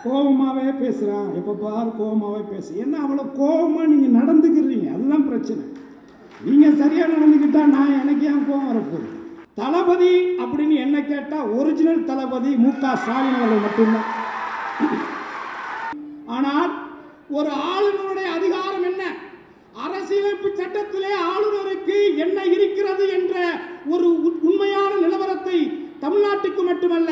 கோபமாகவே பேசுகிறான், எப்போ பாரு கோபமாகவே பேசு. என்ன அவ்வளோ கோபமாக நீங்கள் நடந்துக்கிறீங்க, அதுதான் பிரச்சனை. நீங்கள் சரியாக நடந்துக்கிட்டால் நான் எனக்கு ஏன் கோபம் வரப்போகுது? தளபதி அப்படின்னு என்ன கேட்டால் ஒரிஜினல் தளபதி மு.க. ஸ்டாலின் அவர்கள் மட்டும்தான். ஆனால் ஒரு ஆளுநருடைய அதிகாரம் என்ன? அரசியலமைப்பு சட்டத்திலே ஆளுநருக்கு என்ன இருக்கிறது என்ற ஒரு உண்மையான நிலவரத்தை தமிழ்நாட்டுக்கு மட்டுமல்ல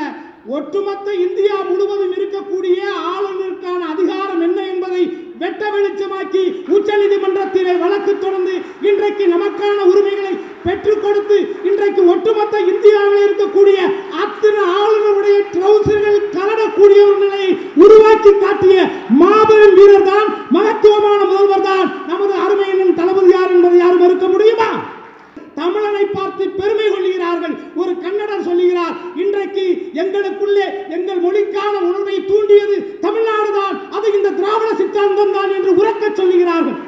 ஒட்டுமொத்த இந்தியா முழுவதும் இருக்கக்கூடிய ஆளுநருக்கான அதிகாரம் என்ன என்பதை வெட்ட வெளிச்சமாக்கி உச்சநீதிமன்றத்திலே வழக்கு தொடர்ந்து இன்றைக்கு நமக்கான உரிமைகளை பெற்றுக் கொடுத்து இன்றைக்கு ஒட்டுமொத்த இந்தியாவில் இருக்கக்கூடிய அத்தனை ஆளுநருடைய ட்ரௌசர்கள் கலடக்கூடிய ஒரு நிலையை உருவாக்கி காட்டிய மாபெரும் வீரர் தான், மகத்துவமான முதல்வர் தான் நமது அருமையின் தளபதியார் என்பதை யாரும் மறுக்க முடியுமா? தமிழனை பார்த்து பெருமை கொள்கிறார்கள். ஒரு கன்னடர் சொல்லுகிறார், இன்றைக்கு எங்களுக்குள்ளே எங்கள் மொழிக்கான உணர்வை தூண்டியது தமிழ்நாடு தான், அது இந்த திராவிட சித்தாந்தம் தான் என்று உரக்க சொல்லுகிறார்கள்.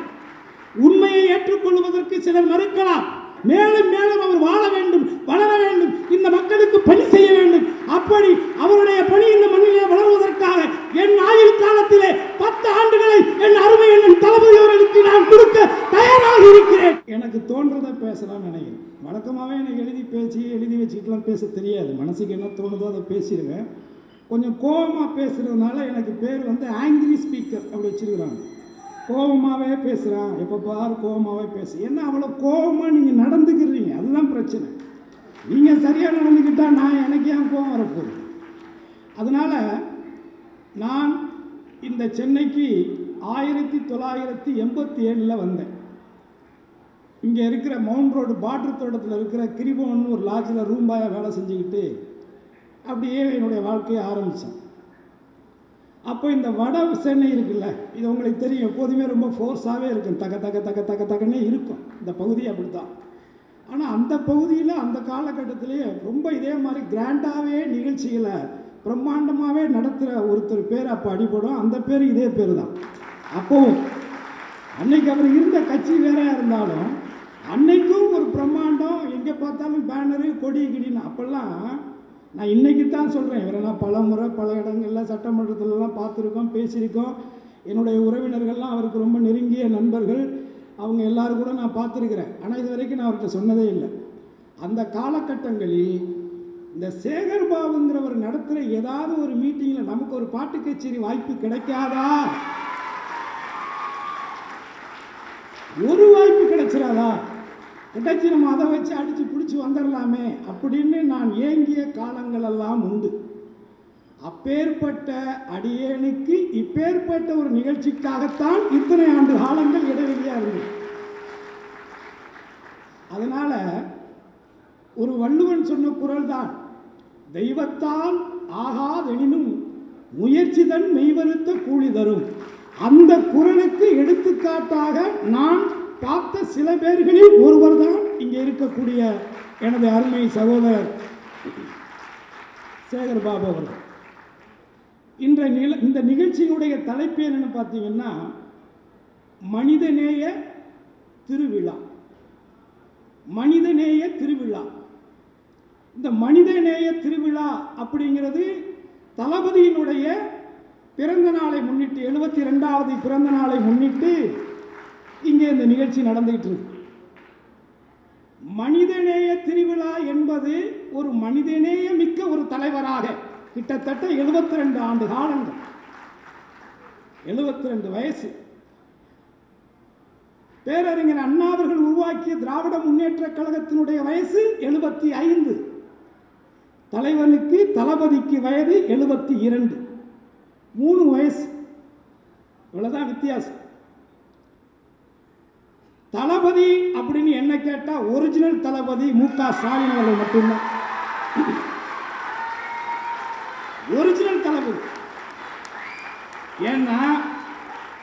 உண்மையை ஏற்றுக்கொள்வதற்கு சிலர் மறுக்கலாம். மேலும் மேலும் அவர் வாழ வேண்டும், வளர வேண்டும், இந்த மக்களுக்கு பணி செய்ய வேண்டும். அப்படி அவருடைய பணி இந்த மண்ணிலே வளர்வதற்காக என் ஆயுள் காலத்திலே 10 ஆண்டுகளை என் அருமை என் தளபதி அவர்களுக்கு நான் கொடுக்க தயாராக இருக்கிறேன். எனக்கு தோன்றதை பேசலாம்னு நினைக்கிறேன். வழக்கமாகவே எனக்கு எழுதி வச்சுக்கிட்டுலாம் பேச தெரியாது. மனசுக்கு என்ன தோணுதோ அதை பேசிடுவேன். கொஞ்சம் கோபமாக பேசுகிறதுனால எனக்கு பேர் வந்து ஆங்கிரி ஸ்பீக்கர் அப்படி வச்சுருக்கிறாங்க. கோபமாகவே பேசுகிறான், எப்போ பாரு கோபமாகவே பேசு. என்ன அவ்வளோ கோபமாக நீங்கள் நடந்துக்கிறீங்க, அதுதான் பிரச்சனை. நீங்கள் சரியாக நடந்துக்கிட்டால் நான் எனக்கு ஏன் கோபம் வரப்போகுது? அதனால் நான் இந்த சென்னைக்கு 1987 வந்தேன். இங்கே இருக்கிற மவுண்ட் ரோடு பார்டர் தோட்டத்தில் இருக்கிற கிரிபோன்னு ஒரு லாட்ஜில் ரூம் பாயாக வேலை செஞ்சுக்கிட்டு அப்படியே என்னுடைய வாழ்க்கையை ஆரம்பித்தேன். அப்போ இந்த வட சென்னை இருக்குல்ல, இது உங்களுக்கு தெரியும், எப்போதுமே ரொம்ப ஃபோர்ஸாகவே இருக்கும், தக்கன்னே இருக்கும் இந்த பகுதி. அப்படி தான். ஆனால் அந்த பகுதியில் அந்த காலகட்டத்திலேயே ரொம்ப இதே மாதிரி கிராண்டாகவே நிகழ்ச்சிகளை பிரம்மாண்டமாகவே நடத்துகிற ஒருத்தர் பேர் அப்போ அடிபடும். அந்த பேர் இதே பேர் தான். அப்போவும் அன்னைக்கு அவர் இருந்த கட்சி வேறையாக இருந்தாலும் அன்னைக்கும் ஒரு பிரம்மாண்டம், எங்கே பார்த்தாலும் பேனரு கொடி கிடின்னு. அப்போல்லாம் நான் இன்றைக்கி தான் சொல்கிறேன், இவரெல்லாம் பல முறை பல இடங்களில் சட்டமன்றத்திலலாம் பார்த்துருக்கோம், பேசியிருக்கோம். என்னுடைய உறவினர்கள்லாம் அவருக்கு ரொம்ப நெருங்கிய நண்பர்கள், அவங்க எல்லோரும் கூட நான் பார்த்துருக்குறேன். ஆனால் இது வரைக்கும் நான் அவர்கிட்ட சொன்னதே இல்லை. அந்த காலகட்டங்களில் இந்த சேகர் பாபுங்கிறவர் நடத்துகிற ஏதாவது ஒரு மீட்டிங்கில் நமக்கு ஒரு பாட்டு கச்சேரி வாய்ப்பு கிடைக்காதா? ஒரு வாய்ப்பு கிடைச்சிடாதா? கிடைச்சி நம்ம அதை வச்சு அடித்து பிடிச்சி வந்துடலாமே அப்படின்னு நான் ஏங்கிய காலங்களெல்லாம் உண்டு. அப்பேற்பட்ட அடியேனுக்கு இப்பேற்பட்ட ஒரு நிகழ்ச்சிக்காகத்தான் இத்தனை ஆண்டு காலங்கள் இடைவெளியாக இருந்தது. அதனால் ஒரு வள்ளுவன் சொன்ன குரல் தான், தெய்வத்தால் ஆகாதெனினும் முயற்சிதன் மெய்வருத்த கூலி தரும். அந்த குரலுக்கு எடுத்துக்காட்டாக நான் பார்த்த சில பேர்களில் ஒருவர் தான் இங்கே இருக்கக்கூடிய எனது அருமை சகோதரர் சேகர் பாபு அவர்கள். இந்த நிகழ்ச்சியினுடைய தலைப்பு என்னன்னு பார்த்தீங்கன்னா, மனிதநேய திருவிழா. மனிதநேய திருவிழா. இந்த மனிதநேய திருவிழா அப்படிங்கிறது தளபதியினுடைய பிறந்த நாளை முன்னிட்டு, 72வது பிறந்த நாளை முன்னிட்டு இங்கே இந்த நிகழ்ச்சி நடந்துகிட்டு இருக்கு. மனிதநேய திருவிழா என்பது ஒரு மனிதநேய மிக்க ஒரு தலைவராக கிட்டத்தட்ட 72 ஆண்டு காலங்கள், 72 வயசு. பேரறிஞர் அண்ணா அவர்கள் உருவாக்கிய திராவிட முன்னேற்ற கழகத்தினுடைய வயசு 75. தலைவனுக்கு தளபதிக்கு வயது 72. 3 வயசு, இவ்வளவுதான் வித்தியாசம். தளபதி அப்படின்னு என்ன கேட்டா ஒரிஜினல் தளபதி மு.க. ஸ்டாலின் அவர்கள் மட்டும்தான். ஒரிஜினல் தளபதி. ஏன்னா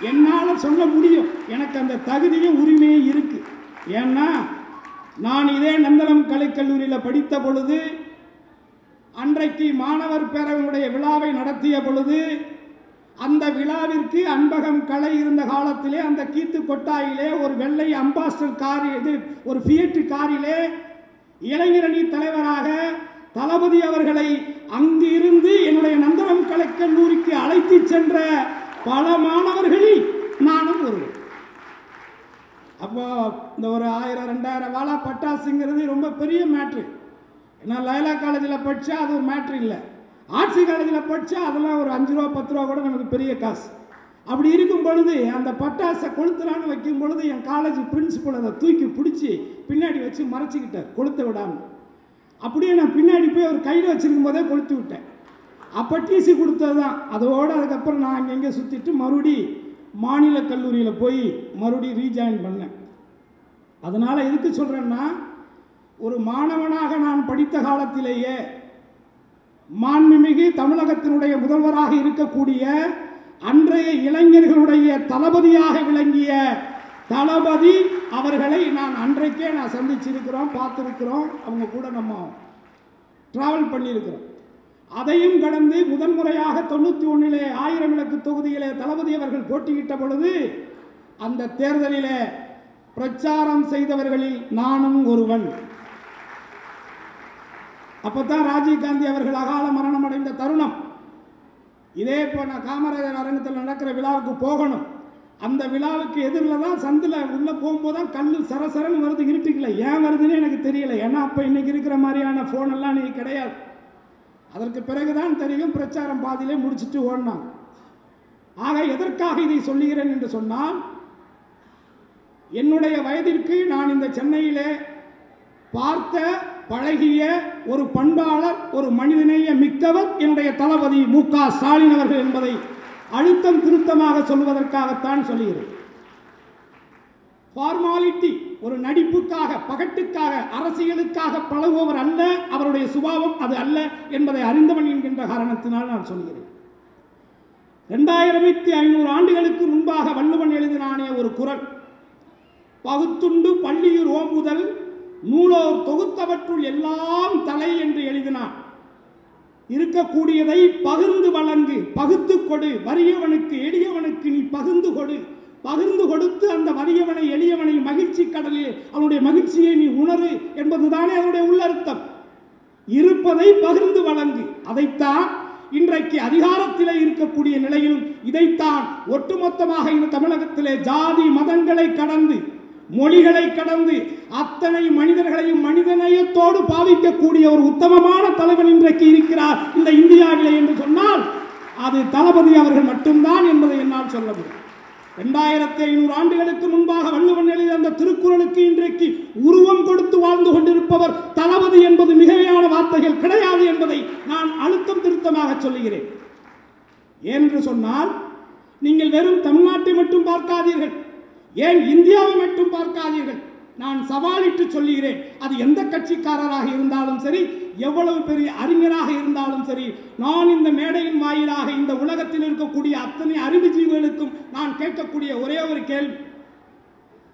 என்னால் சொல்ல முடியும், எனக்கு அந்த தகுதியும் உரிமையும் இருக்கு. ஏன்னா நான் இதே நந்தனம் கலைக்கல்லூரியில் படித்த பொழுது, அன்றைக்கு மாணவர் பேரவையுடைய விழாவை நடத்திய பொழுது, அந்த விழாவிற்கு அன்பகம் கலை இருந்த காலத்திலே அந்த கீத்து கொட்டாயிலே ஒரு வெள்ளை அம்பாஸ்டர் கார், இது ஒரு ஃபியட் காரிலே இளைஞரணி தலைவராக தளபதி அவர்களை அங்கு இருந்து என்னுடைய நந்தனம் கலைக்கல்லூரிக்கு அழைத்து சென்ற பல மாணவர்களில் நானும் ஒருவர். அப்போ இந்த ஒரு 1000-2000 வாழா பட்டாசுங்கிறது ரொம்ப பெரிய மேட்ரு. ஏன்னா லைலா காலேஜில் படித்தா அது ஒரு மேட்ரு இல்லை. ஆர்ட்ஸ் காலேஜில் படித்தா அதெல்லாம் ஒரு 5 ரூபா 10 ரூபா கூட நமக்கு பெரிய காசு. அப்படி இருக்கும் பொழுது அந்த பட்டாசை கொளுத்துலான்னு வைக்கும் பொழுது என் காலேஜ் பிரின்சிபல் அதை தூக்கி பிடிச்சி பின்னாடி வச்சு மறைச்சிக்கிட்டார், கொளுத்த விடாமல். அப்படியே நான் பின்னாடி போய் ஒரு கையில் வச்சிருக்கும் போதே கொளுத்து விட்டேன். அப்போ டிசி கொடுத்தது தான். அதோடு அதுக்கப்புறம் நான் அங்கங்கே சுற்றிட்டு மறுபடி மாநில கல்லூரியில் போய் மறுபடியும் ரீஜாயின் பண்ணேன். அதனால் எதுக்கு சொல்கிறேன்னா, ஒரு மாணவனாக நான் படித்த காலத்திலேயே மாண்புமிகு தமிழகத்தினுடைய முதல்வராக இருக்கக்கூடிய அன்றைய இளைஞர்களுடைய தளபதியாக விளங்கிய தளபதி அவர்களை நான் அன்றைக்கே சந்திச்சிருக்கிறோம், பார்த்துருக்கிறோம். அவங்க கூட நம்ம டிராவல் பண்ணியிருக்கிறோம். அதையும் கடந்து முதன்முறையாக 91 1000 விளக்கு தொகுதியிலே தளபதி அவர்கள் போட்டியிட்ட பொழுது அந்த தேர்தலிலே பிரச்சாரம் செய்தவர்களில் நானும் ஒருவன். அப்பதான் ராஜீவ்காந்தி அவர்கள் அகால மரணம் அடைந்த தருணம். இதே இப்போ நான் காமராஜர் அரங்கத்தில் நடக்கிற விழாவுக்கு போகணும். அந்த விழாவுக்கு எதிரில் தான் சந்தில் உள்ளே போகும்போது தான் கல் சரசரன்னு வருது, இருட்டுக்கல. ஏன் வருதுன்னு எனக்கு தெரியல. ஏன்னா அப்போ இன்னைக்கு இருக்கிற மாதிரியான ஃபோனெல்லாம் இன்னைக்கு கிடையாது. அதற்கு பிறகுதான் தெரியும், பிரச்சாரம் பாதியிலே முடிச்சுட்டு ஓடினாங்க. ஆக எதற்காக இதை சொல்லுகிறேன் என்று சொன்னால், என்னுடைய வயதிற்கு நான் இந்த சென்னையிலே பார்த்த பழகிய ஒரு பண்பாளர், ஒரு மனிதநேய மிக்கவர் என்னுடைய தளபதி மு.க. ஸ்டாலின் அவர்கள் என்பதை அழுத்தம் திருத்தமாக சொல்வதற்காகத்தான் சொல்லுகிறேன். ஃபார்மாலிட்டி, ஒரு நடிப்புக்காக, பகட்டுக்காக, அரசியலுக்காக பழகுபவர் அல்ல. அவருடைய சுபாவம் அது அல்ல என்பதை அறிந்தவன் என்கின்ற காரணத்தினால் நான் சொல்கிறேன். 2500 ஆண்டுகளுக்கு முன்பாக வள்ளுவன் எழுதினானே ஒரு குறள், பகுத்துண்டு பள்ளியூர் ஓம்புதல் நூலோர் தொகுத்தவற்றுள் எல்லாம் தலை என்று எழுதினான். இருக்கக்கூடியதை பகிர்ந்து வழங்கு, பகுத்து கொடு, வறியவனுக்கு எளியவனுக்கு நீ பகிர்ந்து கொடு. பகிர்ந்து கொடுத்து அந்த வறியவனை எளியவனை மகிழ்ச்சி கடலில் அவனுடைய மகிழ்ச்சியை நீ உணரு என்பதுதானே அதனுடைய உள்ளர்த்தம். இருப்பதை பகிர்ந்து வழங்கு. அதைத்தான் இன்றைக்கு அதிகாரத்திலே இருக்கக்கூடிய நிலையிலும் இதைத்தான் ஒட்டுமொத்தமாக இந்த தமிழகத்திலே ஜாதி மதங்களை கடந்து, மொழிகளை கடந்து அத்தனை மனிதர்களையும் மனிதநேயத்தோடு பாவிக்கக்கூடிய ஒரு உத்தமமான தலைவன் இன்றைக்கு இருக்கிறார் இந்த இந்தியாவிலே என்று சொன்னால் அது தளபதி அவர்கள் மட்டும்தான் என்பதை என்னால் சொல்ல முடியும். 2500 ஆண்டுகளுக்கு முன்பாக வள்ளுவன் எழுதிய அந்த திருக்குறளுக்கு இன்றைக்கு உருவம் கொடுத்து வாழ்ந்து கொண்டிருப்பவர் தளபதி என்பது மிகையான வார்த்தைகள் கிடையாது என்பதை நான் அழுத்தம் திருத்தமாக சொல்லுகிறேன். ஏனென்று சொன்னால், நீங்கள் வெறும் தமிழ்நாட்டை மட்டும் பார்க்காதீர்கள், ஏன் இந்தியாவை மட்டும் பார்க்காதீர்கள். நான் சவாலிட்டு சொல்லுகிறேன், அது எந்த கட்சிக்காரராக இருந்தாலும் சரி, எவ்வளவு பெரிய அறிஞராக இருந்தாலும் சரி, நான் இந்த மேடையின் வாயிலாக இந்த உலகத்தில் இருக்கக்கூடிய அத்தனை அறிவுஜீவிகளுக்கும் நான் கேட்கக்கூடிய ஒரே ஒரு கேள்வி,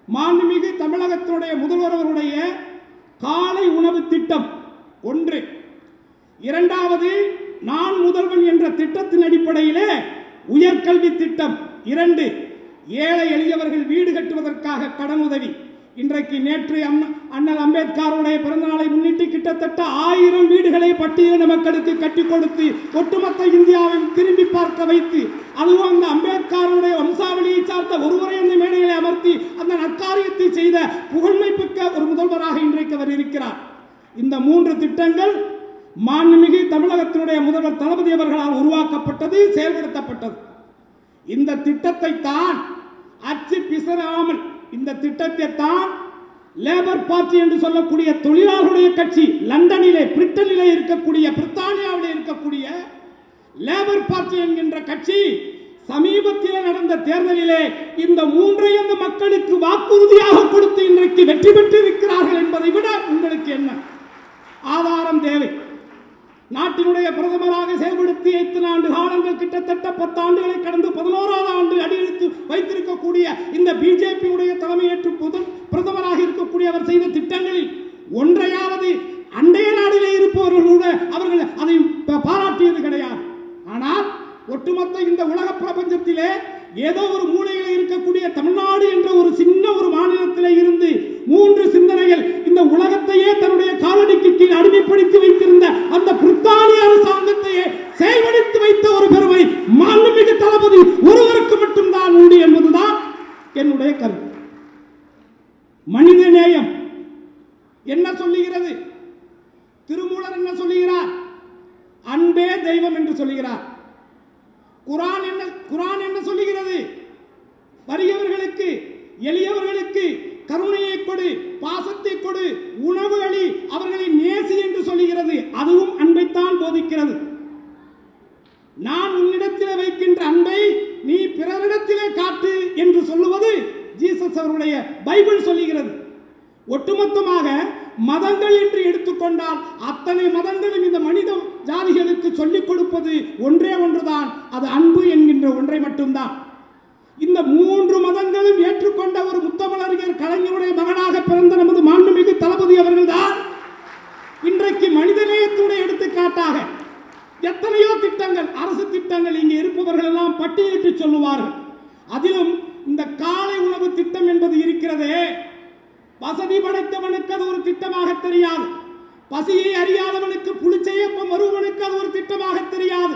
மாண்புமிகு தமிழகத்தினுடைய முதல்வர் அவருடைய காலை உணவு திட்டம் ஒன்று, இரண்டாவது நான் முதல்வன் என்ற திட்டத்தின் அடிப்படையிலே உயர்கல்வி திட்டம் 2, ஏழை எளியவர்கள் வீடு கட்டுவதற்காக கடனுதவி. இன்றைக்கு நேற்று அண்ணல் அம்பேத்கருடைய பிறந்த நாளை முன்னிட்டு கிட்டத்தட்ட 1000 வீடுகளை பட்டியலின மக்களுக்கு கட்டி கொடுத்து ஒட்டுமொத்த இந்தியாவை திரும்பி பார்க்க வைத்து, அதுவும் அந்த அம்பேத்கருடைய வம்சாவளியை சார்ந்த ஒருவரை அந்த மேடைகளை அமர்த்தி அந்த நற்காரியத்தை செய்த புகழ்மைமிக்க ஒரு முதல்வராக இன்றைக்கு அவர் இருக்கிறார். இந்த 3 திட்டங்கள் மாண்புமிகு தமிழகத்தினுடைய முதல்வர் தளபதி அவர்களால் உருவாக்கப்பட்டது, செயல்படுத்தப்பட்டது. இந்த திட்டத்தை தான் அச்சு பிசராமல், இந்த திட்டத்தை தான் லேபர் பார்ட்டி என்று சொல்லக்கூடிய தொழிலாளர்களுடைய கட்சி, லண்டனிலே பிரிட்டனிலே இருக்கக்கூடிய, பிரித்தானியாவிலே இருக்கக்கூடிய லேபர் பார்ட்டி என்கின்ற கட்சி சமீபத்தில் நடந்த தேர்தலிலே இந்த 3ஐயும் அந்த மக்களுக்கு வாக்குறுதியாக கொடுத்து இன்றைக்கு வெற்றி பெற்று இருக்கிறார்கள் என்பதை விட உங்களுக்கு என்ன ஆதாரம் தேவை? நாட்டினுடைய பிரதமராக செயல்படுத்தி 8 ஆண்டு காலங்கள், கிட்டத்தட்ட 10 ஆண்டுகளை கடந்து 11வது ஆண்டு அடியெடுத்து வைத்திருக்கக்கூடிய இந்த பிஜேபியுடைய தலைமையேற்று பிரதமராக இருக்கக்கூடிய அவர் செய்த திட்டங்களில் ஒன்றையாவது அண்டைய நாடிலே இருப்பவர்கள் கூட அவர்கள் அதை பாராட்டியது கிடையாது. ஆனால் ஒட்டுமொத்த இந்த உலக பிரபஞ்சத்திலே ஏதோ ஒரு மூலையில் இருக்கக்கூடிய தமிழ்நாடு என்ற ஒரு சின்ன ஒரு மாநிலத்திலே இருந்து 3 சிந்தனைகள் இந்த உலகத்தையே தன்னுடைய காலடிக்கு கீழ் அடிமைப்படுத்தி வைத்திருந்த அந்த பிரித்தானிய அரசாங்கத்தையே செயல்படுத்தி வைத்த ஒரு பெருமை மாண்புமிகு தளபதி ஒருவருக்கு மட்டும்தான் உண்டு என்பதுதான் என்னுடைய கருத்து. மனித நேயம் என்ன சொல்லுகிறது? திருமூலர் என்ன சொல்லுகிறார்? அன்பே தெய்வம் என்று சொல்லுகிறார். குர்ஆன் என்ன சொல்லுகிறது? வறியவர்களுக்கு, எளியவர்களுக்கு கருணையை கொடு, பாசத்தை கொடு, உணவு அளி, அவர்களை நேசி என்று சொல்லுகிறது. அதுவும் அன்பைத்தான் போதிக்கிறது. நான் உன்னிடத்தில் வைக்கின்ற அன்பை நீ பிறரிடத்திலே காட்டு என்று சொல்லுவது ஜீசஸ் அவருடைய பைபிள் சொல்லுகிறது. ஒட்டுமொத்தமாக மதங்கள் என்று எடுத்துக்கொண்டால் அத்தனை மதங்களும் இந்த மனித ஜாதிகளுக்கு சொல்லிக் கொடுப்பது ஒன்றே ஒன்றுதான், அது அன்பு என்கின்ற ஒன்றை மட்டும்தான். இந்த 3 மதங்களும் ஏற்றுக்கொண்ட ஒரு முத்தமிழறிஞர் கலைஞருடைய மகனாக பிறந்த நமது மாண்புமிகு தளபதி அவர்கள்தான் இன்றைக்கு மனிதநேயத்துடைய எடுத்துக்காட்டாக எத்தனையோ திட்டங்கள், அரசு திட்டங்கள் இங்கே இருப்பவர்கள் எல்லாம் பட்டியலிட்டு சொல்லுவார்கள். அதிலும் இந்த காலை உணவு திட்டம் என்பது இருக்கிறதே, வசதி படைத்தவனுக்கு அது ஒரு திட்டமாக தெரியாது, பசியை அறியாதவனுக்கு புளிச்சையப்பம் வருவனுக்கு அது ஒரு திட்டமாக தெரியாது.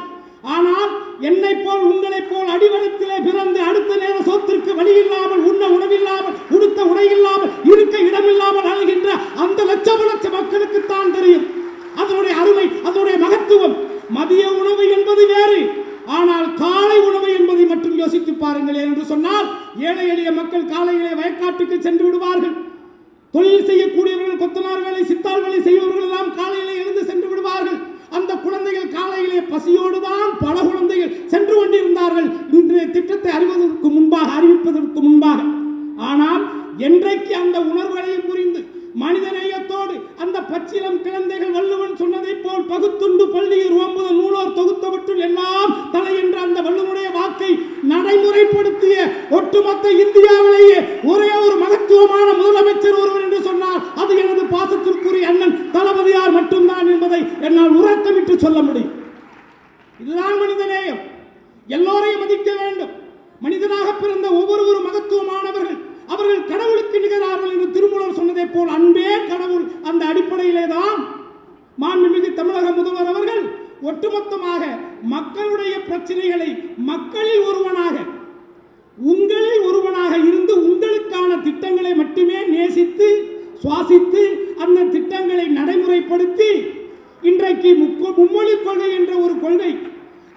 ஆனால் என்னை போல் உங்களை போல் அடிவளத்திலே பிறந்து அடுத்த நேர சோத்திற்கு வழி இல்லாமல், உண்ண உணவில்லாமல், உடுத்த உடை இல்லாமல், இருக்க இடமில்லாமல் அழுகின்ற அந்த லட்ச மக்களுக்கு தான் தெரியும் அதனுடைய அருமை, அதனுடைய மகத்துவம். மதிய உணவு என்பது வேறு, ஆனால் காலை உணவு என்பதை மட்டும் யோசித்து பாருங்களேன் என்று சொன்னால், ஏழை எளிய மக்கள் காலையிலே வயக்காட்டுக்கு சென்று விடுவார்கள். தொழில் செய்யக்கூடியவர்கள், கொத்தனார் வேலை, சித்தாள் வேலை செய்பவர்கள் எல்லாம் காலையிலே எழுந்து சென்று விடுவார்கள். அந்த குழந்தைகள் காலையிலே பசியோடு தான் பல குழந்தைகள் சென்று கொண்டிருந்தார்கள் இன்றைய திட்டத்தை அறிவிப்பதற்கு முன்பாக. ஆனால் என்றைக்கு அந்த உணர்வுகளையும் புரிந்து மனிதநேயத்தோடு அந்த பச்சிலம் குழந்தைகள் வள்ளுவன் சொன்னதை போல் பகுத்துண்டு பள்ளியில் ஓம்புதல் நூலோர் தொகுத்தவற்றுள் எல்லாம் தலை என்ற அந்த வள்ளுவனுடைய வாக்கை நடைமுறைப்படுத்திய ஒட்டுமொத்த இந்தியாவிலேயே ஒரே ஒரு மகத்துவமான முதலமைச்சர் ஒருவர் என்று சொன்னால் அது எனது பாசத்திற்குரிய அண்ணன் தளபதியார் மட்டும்தான் என்பதை என்னால் உறக்கமிட்டு சொல்ல முடியும். இதுதான் மனிதநேயம். எல்லோரையும் மதிக்க வேண்டும். மனிதனாக பிறந்த ஒவ்வொரு மகத்துவமானவர்கள், அவர்கள் கடவுளுக்கு நிகரார்கள் என்று திருமூலர் சொன்னதை போல் அன்பே கடவுள். அந்த அடிப்படையிலே தான் மாண்புமிகு தமிழக முதல்வர் அவர்கள் ஒட்டுமொத்தமாக மக்களுடைய பிரச்சனைகளை மக்களில் ஒருவனாக, உங்களில் ஒருவனாக இருந்து உங்களுக்கான திட்டங்களை மட்டுமே நேசித்து சுவாசித்து அந்த திட்டங்களை நடைமுறைப்படுத்தி இன்றைக்கு மும்மொழி கொள்கை என்ற ஒரு கொள்கை,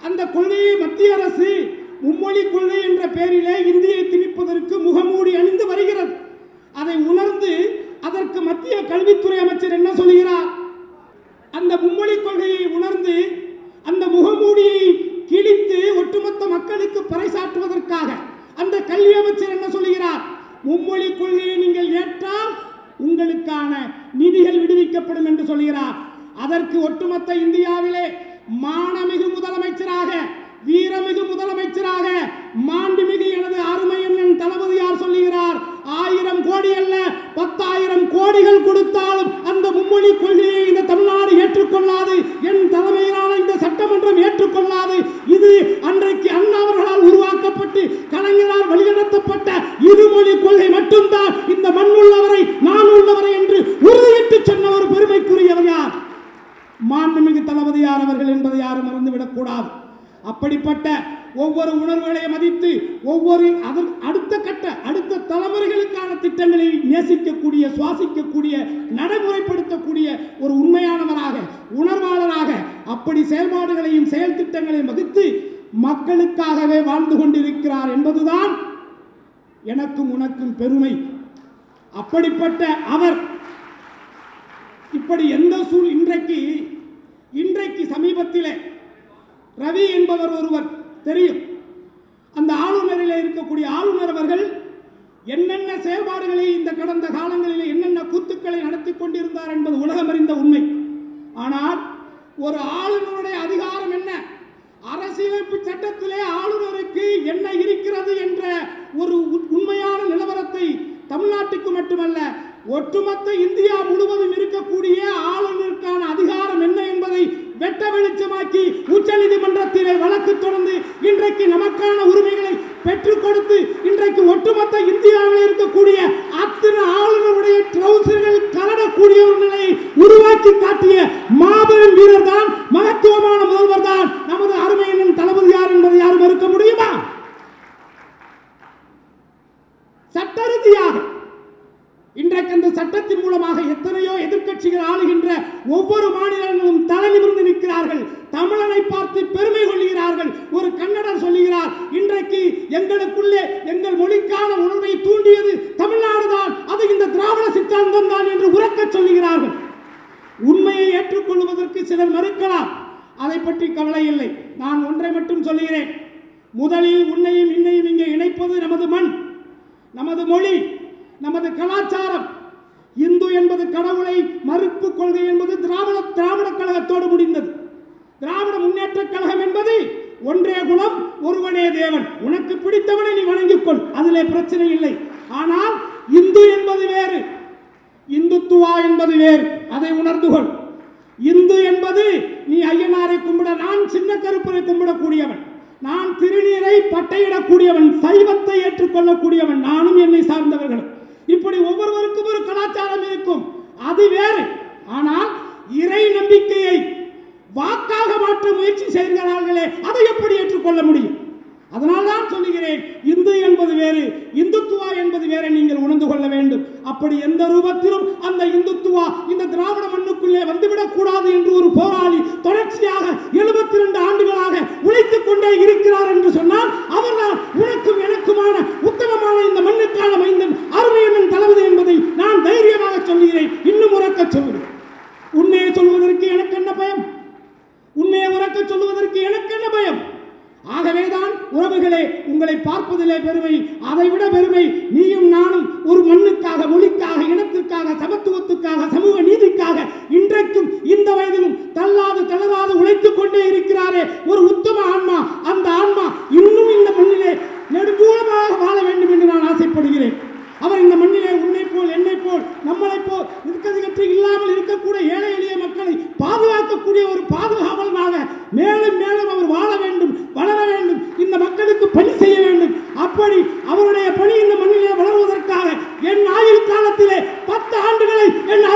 அந்த கொள்கையை மத்திய அரசு மும்மொழி கொள்கை என்ற பெயரிலே இந்தியை திணிப்பதற்கு முகமூடி அணிந்து வருகிறது. அதை உணர்ந்து அதற்கு மத்திய கல்வித்துறை அமைச்சர் என்ன சொல்கிறார்? அந்த மும்மொழி கொள்கையை உணர்ந்து அந்த முகமூடியை கிழித்து ஒட்டுமொத்த மக்களுக்கு பறைசாற்றுவதற்காக அந்த கல்வி அமைச்சர் என்ன சொல்கிறார்? மும்மொழி கொள்கையை நீங்கள் ஏற்றால் உங்களுக்கான நிதிகள் விடுவிக்கப்படும் என்று சொல்கிறார். அதற்கு ஒட்டுமொத்த இந்தியாவிலே மானமிகு முதலமைச்சராக, வீரமிகு முதலமைச்சராக மாண்புமிகு எனது அருமை அண்ணன் தளபதியார் சொல்லுகிறார், 1000 கோடி அல்ல 10,000 கோடிகள் கொடுத்தாலும் அந்த மும்மொழி கொள்கையை இந்த தமிழ்நாடு ஏற்றுக்கொள்ளாது, என் தலைமையிலான இந்த சட்டமன்றம் ஏற்றுக்கொள்ளாது. இது அன்றைக்கு அண்ணா அவர்களால் உருவாக்கப்பட்டு கலைஞரால் வழிநடத்தப்பட்ட இருமொழி கொள்கை மட்டும்தான் இந்த மண் உள்ளவரை நான் உள்ளவரை என்று உறுதியிட்டு சொன்ன ஒரு பெருமைக்குரியவர் யார்? மாண்புமிகு தளபதியார் அவர்கள் என்பதை யாரும் மறந்துவிடக் கூடாது. அப்படிப்பட்ட ஒவ்வொரு உணர்வுகளையும் மதித்து ஒவ்வொரு அடுத்த தலைமுறைகளுக்கான திட்டங்களை நேசிக்கக்கூடிய, சுவாசிக்கக்கூடிய, நடைமுறைப்படுத்தக்கூடிய ஒரு உண்மையானவராக, உணர்வாளராக அப்படி செயல்பாடுகளையும் செயல் திட்டங்களையும் வகுத்து மக்களுக்காகவே வாழ்ந்து கொண்டிருக்கிறார் என்பதுதான் எனக்கும் உனக்கும் பெருமை. அப்படிப்பட்ட அவர் இப்படி எந்த இன்றைக்கு சமீபத்திலே ரவி என்பவர் ஒருவர் தெரியும், அந்த ஆளுநரில் இருக்கக்கூடிய ஆளுநர் அவர்கள் என்னென்ன செயல்பாடுகளை இந்த கடந்த காலங்களில் என்னென்ன கூத்துக்களை நடத்தி கொண்டிருந்தார் என்பது உலகம் அறிந்த உண்மை. ஆனால் ஒரு ஆளுநருடைய அதிகாரம் என்ன, அரசியலமைப்பு சட்டத்திலே ஆளுநருக்கு என்ன இருக்கிறது என்ற ஒரு உண்மையான நிலவரத்தை தமிழ்நாட்டுக்கு மட்டுமல்ல ஒட்டுமொத்த இந்தியா முழுவதும் இருக்கக்கூடிய ஆளுநருக்கான அதிகாரம் என்ன என்பதை வெட்ட வெளிச்சமாக்கி உச்ச நீதிமன்றத்திலே வழக்கு தொடர்ந்து இன்றைக்கு நமக்கான உரிமைகளை பெற்றுக் கொடுத்து இன்றைக்கு ஒட்டுமொத்த இந்தியாவில் இருக்கக்கூடிய அத்தனை ஆளுநருடைய ட்ரௌசர்கள் கலடக்கூடிய ஒரு நிலையை உருவாக்கி காட்டிய மாபெரும் வீரர் தான், மகத்துவமான முதல்வர் தான் நமது அருமையின் தளபதியார் என்பதை யாரும் மறுக்க முடியுமா? சட்ட ரீதியாக இன்றைக்கு அந்த சட்டத்தின் மூலமாக எத்தனையோ எதிர்க்கட்சிகள் ஆளுகின்ற ஒவ்வொரு மாநிலங்களும் தலை நிமிர்ந்து நிற்கிறார்கள். தமிழனை பார்த்து பெருமை கொள்கிறார்கள். ஒரு கன்னடர் சொல்லுகிறார், இன்றைக்கு எங்களுக்குள்ளே எங்கள் மொழிக்கான உணர்வை தூண்டியது தமிழ்நாடு தான், அது இந்த திராவிட சித்தாந்தம் தான் என்று உரக்க சொல்லுகிறார்கள். உண்மையை ஏற்றுக்கொள்வதற்கு சிலர் மறுக்கலாம், அதை பற்றி கவலை இல்லை. நான் ஒன்றை மட்டும் சொல்லுகிறேன், முதலில் உன்னையும் இன்னையும் இங்கே இணைப்பது நமது மண், நமது மொழி, நமது கலாச்சாரம். இந்து என்பது கடவுளை மறுப்பு கொள்கை என்பது திராவிட கழகத்தோடு முடிந்தது. திராவிட முன்னேற்ற கழகம் என்பது ஒன்றே குலம் ஒருவனே தேவன், உனக்கு பிடித்தவனை நீ வணங்கிக் கொள், அதிலே பிரச்சனை இல்லை. ஆனால் இந்து என்பது வேறு, இந்துத்துவா என்பது வேறு, அதை உணர்ந்து கொள். இந்து என்பது நீ ஐயனாரை கும்பிட, நான் சின்ன கருப்பரை கும்பிடக்கூடியவன், நான் திருநீரை பட்டையிடக்கூடியவன், சைவத்தை ஏற்றுக்கொள்ளக்கூடியவன், நானும் என்னை சார்ந்தவர்களும். இப்படி ஒவ்வொருவருக்கும் ஒரு கலாச்சாரம் இருக்கும், அது வேறு. ஆனால் இறை நம்பிக்கையை வாக்காக மாற்ற முயற்சி செய்கிறார்களே, அதை எப்படி ஏற்றுக்கொள்ள முடியும்? அதனால் தான் சொல்லுகிறேன், இந்து என்பது வேறு, இந்துத்துவா என்பது வேறு, நீங்கள் உணர்ந்து கொள்ள வேண்டும். அப்படி எந்த ரூபத்திலும் அந்த இந்துத்துவா இந்த திராவிட மண்ணுக்குள்ளே வந்துவிடக் கூடாது என்று ஒரு போராளி தொடர்ச்சியாக 72 ஆண்டுகளாக உழைத்துக் கொண்டே இருக்கிறார் என்று சொன்னால் அவர்தான் உனக்கும் எனக்குமான உத்தமமான இந்த மண்ணுக்கான மைந்தன் அருமையண்ணன் தளபதி என்பதை நான் தைரியமாக சொல்லுகிறேன். இன்னும் உரக்க சொல்லுகிறேன், உண்மையை சொல்வதற்கு எனக்கு என்ன பயம்? உண்மையை உரக்க சொல்லுவதற்கு எனக்கு என்ன பயம்? ஆகவேதான் உறவுகளே, உங்களை பார்ப்பதிலே பெருமை, அதைவிட பெருமை நீயும் நானும் ஒரு மண்ணுக்காக, மொழிக்காக, இனத்திற்காக, சமத்துவத்துக்காக, சமூக நீதிக்காக இன்றைக்கும் இந்த வயதிலும் தள்ளாது தளராது உழைத்துக் கொண்டே இருக்கிறாரே ஒரு உத்தம ஆன்மா. அந்த ஆன்மா இன்னும் இந்த மண்ணிலே நெடுங்கூலமாக வாழ வேண்டும் என்று நான் ஆசைப்படுகிறேன். அவர் இந்த மண்ணிலே உன்னை போல், என்னை போல், நம்மளை போல் நிற்கதிகற்று இல்லாமல் இருக்கக்கூடிய ஏழை எளிய மக்களை பாதுகாக்கக்கூடிய ஒரு பாதுகாவலனாக மேலும் மேலும் அவர் வாழ வேண்டும், வளர வேண்டும், இந்த மக்களுக்கு பணி செய்ய வேண்டும். அப்படி அவருடைய பணி இந்த மண்ணிலே வளர்வதற்காக என் ஆயுள் காலத்திலே 10 ஆண்டுகளை என்